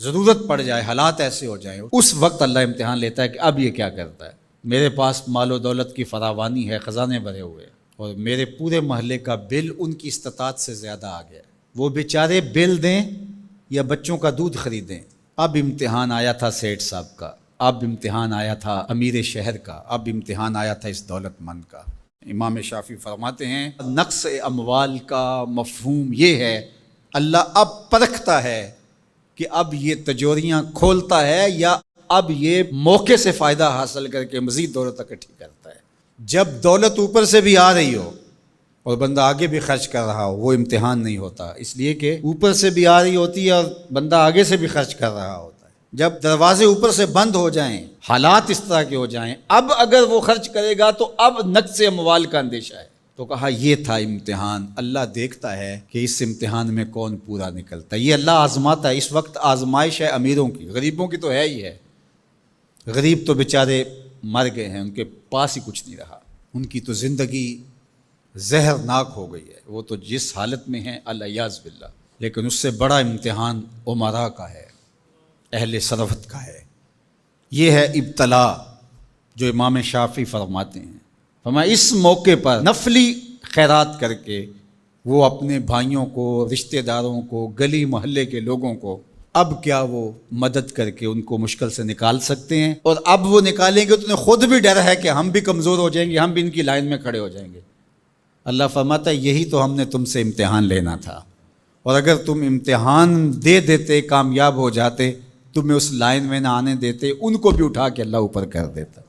ضرورت پڑ جائے، حالات ایسے ہو جائیں، اس وقت اللہ امتحان لیتا ہے کہ اب یہ کیا کرتا ہے۔ میرے پاس مال و دولت کی فراوانی ہے، خزانے بھرے ہوئے، اور میرے پورے محلے کا بل ان کی استطاعت سے زیادہ آ گیا، وہ بیچارے بل دیں یا بچوں کا دودھ خریدیں۔ اب امتحان آیا تھا سیٹھ صاحب کا، اب امتحان آیا تھا امیر شہر کا، اب امتحان آیا تھا اس دولت مند کا۔ امام شافعی فرماتے ہیں نقص اموال کا مفہوم یہ ہے، اللہ اب پرکھتا ہے کہ اب یہ تجوریاں کھولتا ہے یا اب یہ موقع سے فائدہ حاصل کر کے مزید دولت اکٹھی کرتا ہے۔ جب دولت اوپر سے بھی آ رہی ہو اور بندہ آگے بھی خرچ کر رہا ہو، وہ امتحان نہیں ہوتا، اس لیے کہ اوپر سے بھی آ رہی ہوتی ہے اور بندہ آگے سے بھی خرچ کر رہا ہوتا ہے۔ جب دروازے اوپر سے بند ہو جائیں، حالات اس طرح کے ہو جائیں، اب اگر وہ خرچ کرے گا تو اب نقص اموال کا اندیشہ ہے۔ تو کہا یہ تھا امتحان، اللہ دیکھتا ہے کہ اس امتحان میں کون پورا نکلتا ہے، یہ اللہ آزماتا ہے۔ اس وقت آزمائش ہے امیروں کی، غریبوں کی تو ہے ہی ہے، غریب تو بیچارے مر گئے ہیں، ان کے پاس ہی کچھ نہیں رہا، ان کی تو زندگی زہرناک ہو گئی ہے، وہ تو جس حالت میں ہیں الیاذ باللہ۔ لیکن اس سے بڑا امتحان امراء کا ہے، اہل ثروت کا ہے، یہ ہے ابتلا جو امام شافعی فرماتے ہیں۔ فرمایا اس موقع پر نفلی خیرات کر کے وہ اپنے بھائیوں کو، رشتہ داروں کو، گلی محلے کے لوگوں کو اب کیا وہ مدد کر کے ان کو مشکل سے نکال سکتے ہیں، اور اب وہ نکالیں گے تو انہیں خود بھی ڈر ہے کہ ہم بھی کمزور ہو جائیں گے، ہم بھی ان کی لائن میں کھڑے ہو جائیں گے۔ اللہ فرماتا ہے یہی تو ہم نے تم سے امتحان لینا تھا، اور اگر تم امتحان دے دیتے، کامیاب ہو جاتے، تمہیں اس لائن میں نہ آنے دیتے، ان کو بھی اٹھا کے اللہ اوپر کر دیتا۔